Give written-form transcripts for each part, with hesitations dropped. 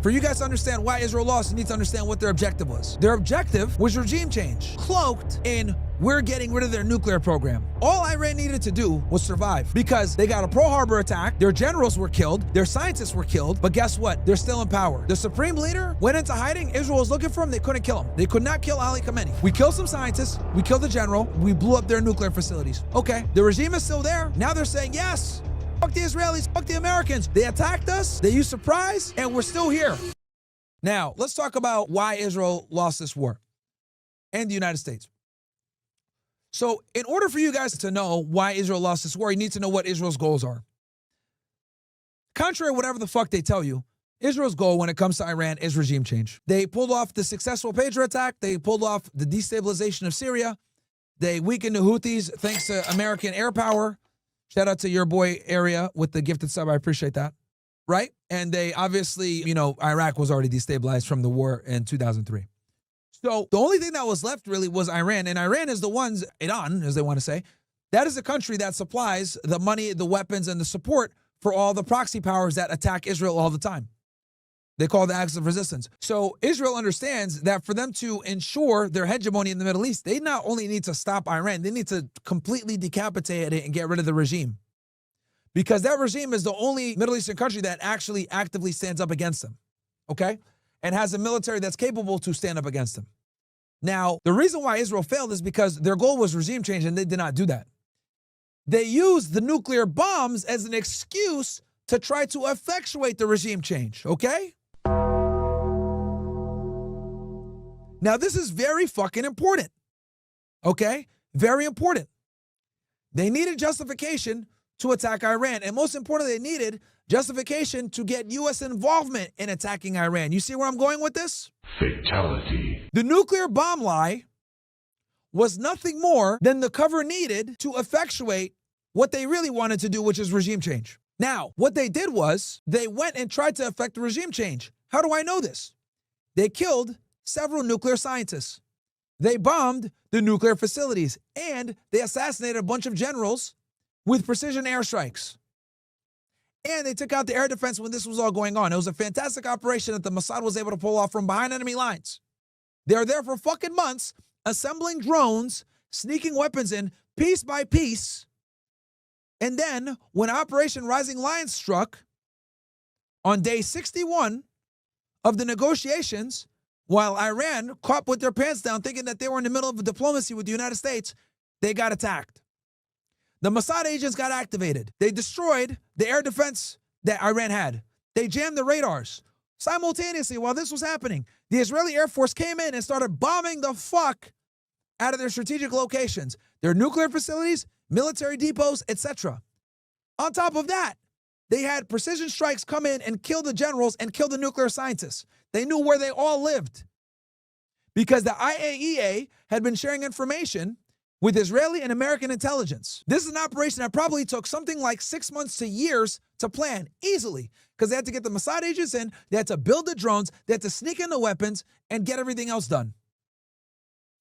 For you guys to understand why Israel lost, you need to understand what their objective was. Their objective was regime change, cloaked in we're getting rid of their nuclear program. All Iran needed to do was survive because they got a Pearl Harbor attack, their generals were killed, their scientists were killed, but guess what? They're still in power. The supreme leader went into hiding. Israel was looking for him. They couldn't kill him. They could not kill Ali Khamenei. We killed some scientists. We killed the general. We blew up their nuclear facilities. Okay, the regime is still there. Now they're saying, yes, fuck the Israelis, fuck the Americans. They attacked us. They used surprise, and we're still here. Now, let's talk about why Israel lost this war and the United States. So, in order for you guys to know why Israel lost this war, you need to know what Israel's goals are. Contrary to whatever the fuck they tell you, Israel's goal when it comes to Iran is regime change. They pulled off the successful Patriot attack. They pulled off the destabilization of Syria. They weakened the Houthis thanks to American air power. Shout out to your boy Area with the gifted sub. I appreciate that. Right? And they obviously, Iraq was already destabilized from the war in 2003. So the only thing that was left really was Iran. And Iran is the ones, Iran, as they want to say, that is the country that supplies the money, the weapons, and the support for all the proxy powers that attack Israel all the time. They call the acts of resistance. So Israel understands that for them to ensure their hegemony in the Middle East, they not only need to stop Iran, they need to completely decapitate it and get rid of the regime. Because that regime is the only Middle Eastern country that actually actively stands up against them, okay? And has a military that's capable to stand up against them. Now, the reason why Israel failed is because their goal was regime change, and they did not do that. They used the nuclear bombs as an excuse to try to effectuate the regime change, okay? Now, this is very fucking important, okay? Very important. They needed justification to attack Iran. And most importantly, they needed justification to get U.S. involvement in attacking Iran. You see where I'm going with this? Fatality. The nuclear bomb lie was nothing more than the cover needed to effectuate what they really wanted to do, which is regime change. Now, what they did was they went and tried to effect the regime change. How do I know this? They killed several nuclear scientists. They bombed the nuclear facilities, and they assassinated a bunch of generals with precision airstrikes. And they took out the air defense when this was all going on. It was a fantastic operation that the Mossad was able to pull off from behind enemy lines. They were there for fucking months, assembling drones, sneaking weapons in piece by piece. And then when Operation Rising Lion struck on day 61 of the negotiations, while Iran caught with their pants down thinking that they were in the middle of a diplomacy with the United States, they got attacked. The Mossad agents got activated. They destroyed the air defense that Iran had. They jammed the radars. Simultaneously, while this was happening, the Israeli Air Force came in and started bombing the fuck out of their strategic locations, their nuclear facilities, military depots, etc. On top of that, they had precision strikes come in and kill the generals and kill the nuclear scientists. They knew where they all lived because the IAEA had been sharing information with Israeli and American intelligence. This is an operation that probably took something like 6 months to years to plan easily because they had to get the Mossad agents in, they had to build the drones, they had to sneak in the weapons and get everything else done.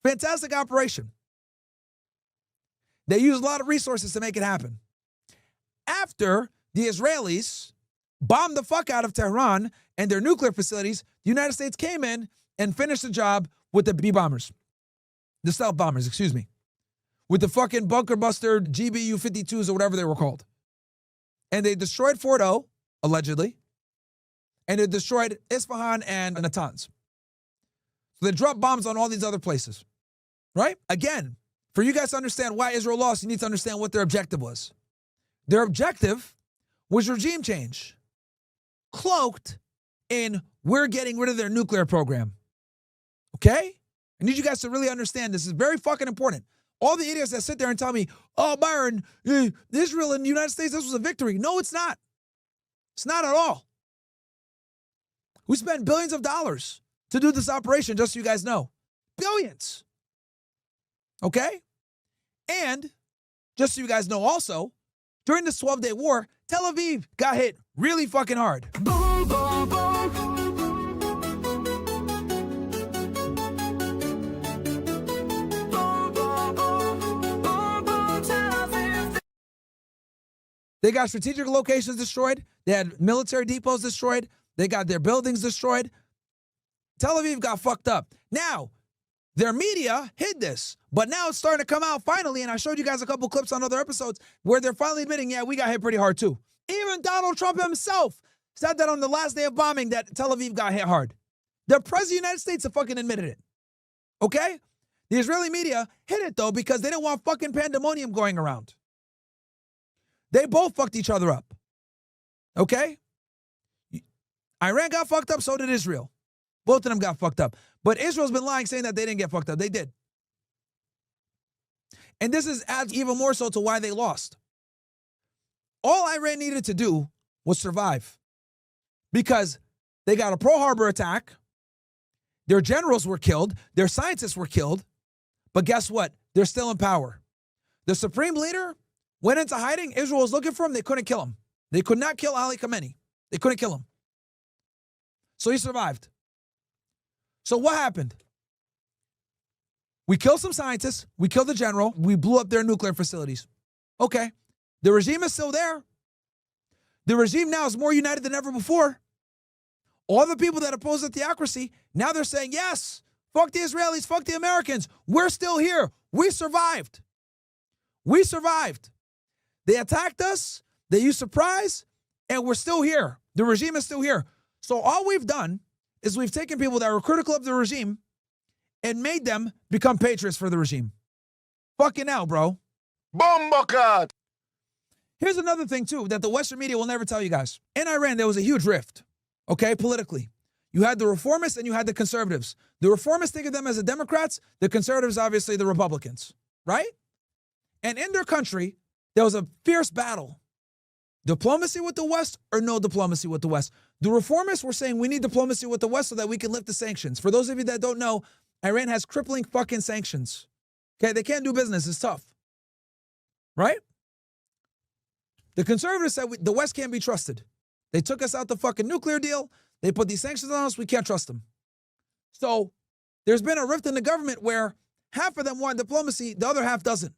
Fantastic operation. They used a lot of resources to make it happen. After the Israelis bombed the fuck out of Tehran and their nuclear facilities, the United States came in and finished the job with the B-bombers. The stealth bombers, excuse me. With the fucking bunker buster GBU-52s or whatever they were called. And they destroyed Fort O, allegedly. And they destroyed Isfahan and Natanz. So they dropped bombs on all these other places. Right? Again, for you guys to understand why Israel lost, you need to understand what their objective was. Their objective was regime change, cloaked in we're getting rid of their nuclear program. Okay? I need you guys to really understand this is very fucking important. All the idiots that sit there and tell me, oh, Byron, Israel and the United States, this was a victory. No, it's not. It's not at all. We spent billions of dollars to do this operation, just so you guys know. Billions. Okay? And, just so you guys know also, during this 12-day war, Tel Aviv got hit really fucking hard. Boom, boom, boom. They got strategic locations destroyed. They had military depots destroyed. They got their buildings destroyed. Tel Aviv got fucked up. Now, their media hid this, but now it's starting to come out finally, and I showed you guys a couple clips on other episodes where they're finally admitting, yeah, we got hit pretty hard too. Even Donald Trump himself said that on the last day of bombing that Tel Aviv got hit hard. The president of the United States have fucking admitted it. Okay? The Israeli media hid it though because they didn't want fucking pandemonium going around. They both fucked each other up. Okay? Iran got fucked up, so did Israel. Both of them got fucked up. But Israel's been lying saying that they didn't get fucked up. They did. And this adds even more so to why they lost. All Iran needed to do was survive. Because they got a Pearl Harbor attack. Their generals were killed. Their scientists were killed. But guess what? They're still in power. The supreme leader went into hiding. Israel was looking for him. They couldn't kill him. They could not kill Ali Khamenei. They couldn't kill him. So he survived. So what happened? We killed some scientists. We killed the general. We blew up their nuclear facilities. Okay. The regime is still there. The regime now is more united than ever before. All the people that oppose the theocracy, now they're saying, yes, fuck the Israelis, fuck the Americans. We're still here. We survived. We survived. They attacked us. They used surprise, and we're still here. The regime is still here. So all we've done is we've taken people that were critical of the regime and made them become patriots for the regime. Fucking hell, bro. Bombakat! Here's another thing, too, that the Western media will never tell you guys. In Iran, there was a huge rift, okay, politically. You had the reformists and you had the conservatives. The reformists think of them as the Democrats. The conservatives, obviously, the Republicans, right? And in their country, there was a fierce battle. Diplomacy with the West or no diplomacy with the West? The reformists were saying we need diplomacy with the West so that we can lift the sanctions. For those of you that don't know, Iran has crippling fucking sanctions. Okay, they can't do business. It's tough. Right? The conservatives said the West can't be trusted. They took us out the fucking nuclear deal. They put these sanctions on us. We can't trust them. So there's been a rift in the government where half of them want diplomacy, the other half doesn't.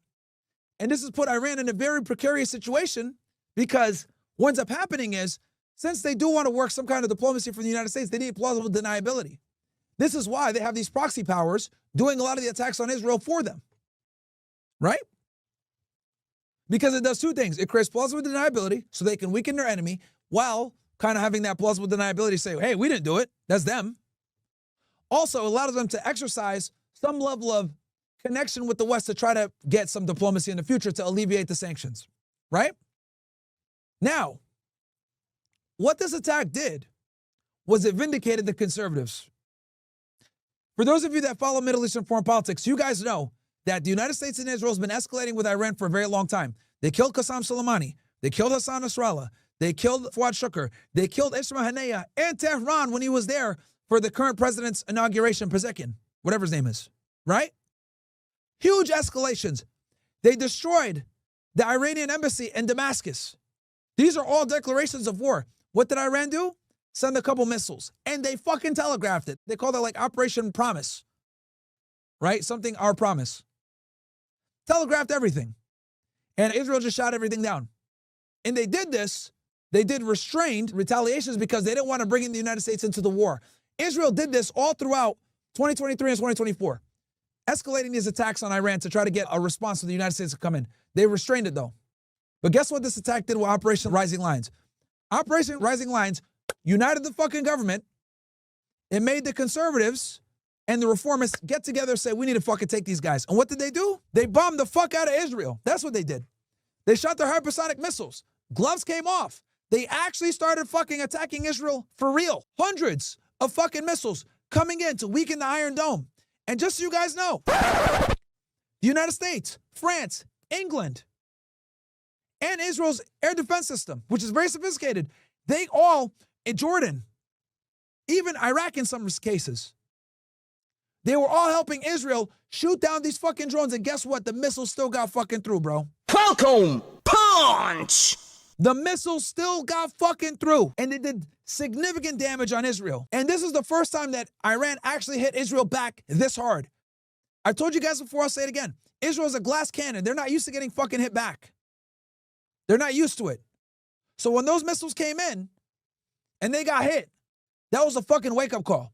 And this has put Iran in a very precarious situation because what ends up happening is, since they do want to work some kind of diplomacy for the United States, they need plausible deniability. This is why they have these proxy powers doing a lot of the attacks on Israel for them. Right? Because it does two things. It creates plausible deniability so they can weaken their enemy while kind of having that plausible deniability say, hey, we didn't do it. That's them. Also, it allows them to exercise some level of connection with the West to try to get some diplomacy in the future to alleviate the sanctions. Right? Now, what this attack did was it vindicated the conservatives. For those of you that follow Middle Eastern foreign politics, you guys know that the United States and Israel has been escalating with Iran for a very long time. They killed Qasem Soleimani. They killed Hassan Nasrallah. They killed Fuad Shukr. They killed Ismail Haniyeh in Tehran when he was there for the current president's inauguration, Pezeshkian, whatever his name is, right? Huge escalations. They destroyed the Iranian embassy in Damascus. These are all declarations of war. What did Iran do? Send a couple missiles. And they fucking telegraphed it. They called it like Operation Promise. Right? Something, our promise. Telegraphed everything. And Israel just shot everything down. And they did this. They did restrained retaliations because they didn't want to bring in the United States into the war. Israel did this all throughout 2023 and 2024. Escalating these attacks on Iran to try to get a response to the United States to come in. They restrained it though. But guess what this attack did with Operation Rising Lions? Operation Rising Lions united the fucking government. It made the conservatives and the reformists get together and say, we need to fucking take these guys. And what did they do? They bombed the fuck out of Israel. That's what they did. They shot their hypersonic missiles. Gloves came off. They actually started fucking attacking Israel for real. Hundreds of fucking missiles coming in to weaken the Iron Dome. And just so you guys know, the United States, France, England, and Israel's air defense system, which is very sophisticated, they all, in Jordan, even Iraq in some cases, they were all helping Israel shoot down these fucking drones. And guess what? The missiles still got fucking through, bro. Falcon punch! The missiles still got fucking through. And they did significant damage on Israel. And this is the first time that Iran actually hit Israel back this hard. I told you guys before, I'll say it again. Israel's a glass cannon. They're not used to getting fucking hit back. They're not used to it. So when those missiles came in and they got hit, That was a fucking wake-up call.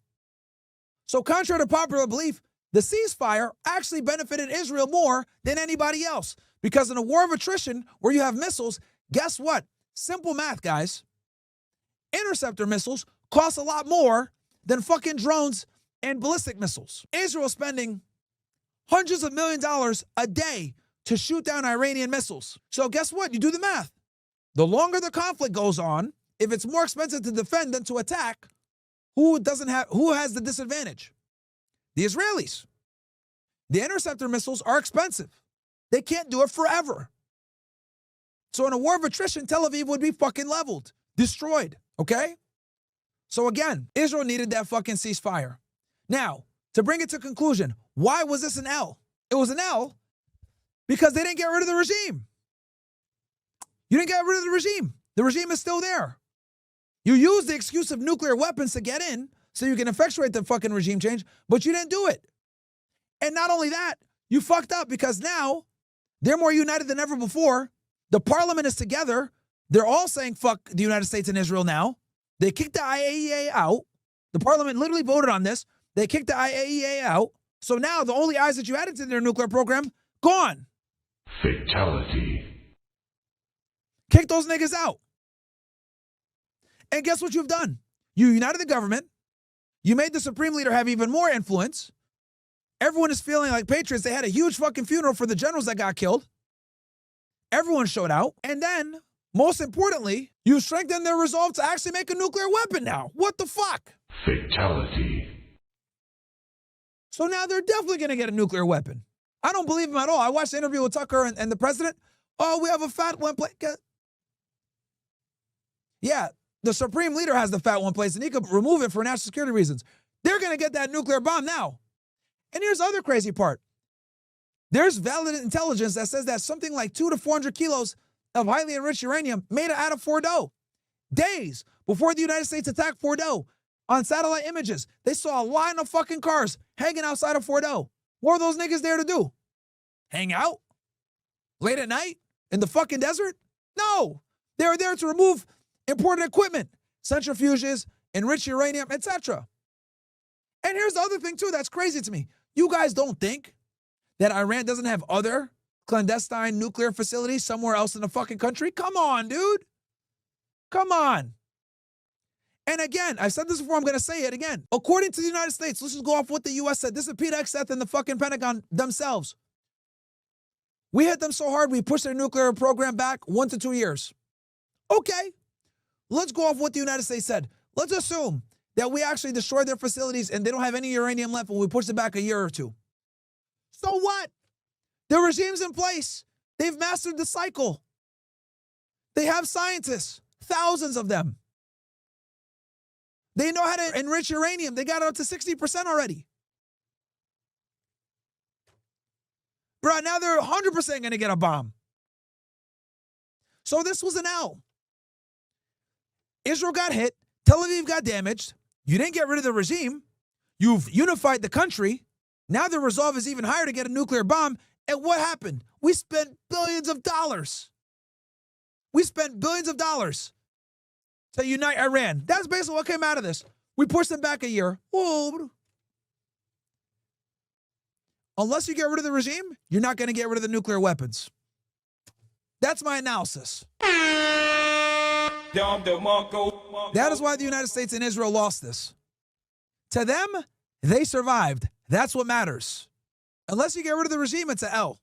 So contrary to popular belief, the ceasefire actually benefited Israel more than anybody else. Because in a war of attrition where you have missiles, guess what? Simple math, guys. Interceptor missiles cost a lot more than fucking drones and ballistic missiles. Israel spending hundreds of millions of dollars a day to shoot down Iranian missiles. So guess what? You do the math. The longer the conflict goes on, if it's more expensive to defend than to attack, who has the disadvantage? The Israelis. The interceptor missiles are expensive. They can't do it forever. So in a war of attrition, Tel Aviv would be fucking leveled, destroyed, okay? So again, Israel needed that fucking ceasefire. Now, to bring it to conclusion, why was this an L? It was an L because they didn't get rid of the regime. You didn't get rid of the regime. The regime is still there. You used the excuse of nuclear weapons to get in so you can effectuate the fucking regime change, but you didn't do it. And not only that, you fucked up because now they're more united than ever before. The parliament is together. They're all saying fuck the United States and Israel now. They kicked the IAEA out. The parliament literally voted on this. They kicked the IAEA out. So now the only eyes that you added to their nuclear program, gone. Fatality. Kick those niggas out. And guess what you've done? You united the government. You made the supreme leader have even more influence. Everyone is feeling like patriots. They had a huge fucking funeral for the generals that got killed. Everyone showed out. And then, most importantly, you strengthened their resolve to actually make a nuclear weapon now. What the fuck? Fatality. So now they're definitely going to get a nuclear weapon. I don't believe him at all. I watched the interview with Tucker and the president. Oh, we have a fat one place. Yeah, the supreme leader has the fat one place and he could remove it for national security reasons. They're going to get that nuclear bomb now. And here's the other crazy part. There's valid intelligence that says that something like 200 to 400 kilos of highly enriched uranium made it out of Fordo. Days before the United States attacked Fordo, on satellite images, they saw a line of fucking cars hanging outside of Fordo. What were those niggas there to do? Hang out? Late at night? In the fucking desert? No. They were there to remove important equipment, centrifuges, enriched uranium, etc. And here's the other thing too that's crazy to me. You guys don't think that Iran doesn't have other clandestine nuclear facilities somewhere else in the fucking country? Come on, dude. Come on. And again, I said this before, I'm going to say it again. According to the United States, let's just go off what the U.S. said. This is Pete Hegseth and the fucking Pentagon themselves. We hit them so hard, we pushed their nuclear program back 1 to 2 years. Okay. Let's go off what the United States said. Let's assume that we actually destroyed their facilities and they don't have any uranium left and we pushed it back a year or two. So what? The regime's in place. They've mastered the cycle. They have scientists, thousands of them. They know how to enrich uranium. They got it up to 60% already. Bro, now they're 100% going to get a bomb. So this was an L. Israel got hit. Tel Aviv got damaged. You didn't get rid of the regime. You've unified the country. Now the resolve is even higher to get a nuclear bomb. And what happened? We spent billions of dollars. We spent billions of dollars to unite Iran. That's basically what came out of this. We pushed them back a year. Whoa. Unless you get rid of the regime, you're not going to get rid of the nuclear weapons. That's my analysis. That is why the United States and Israel lost this. To them, they survived. That's what matters. Unless you get rid of the regime, it's an L.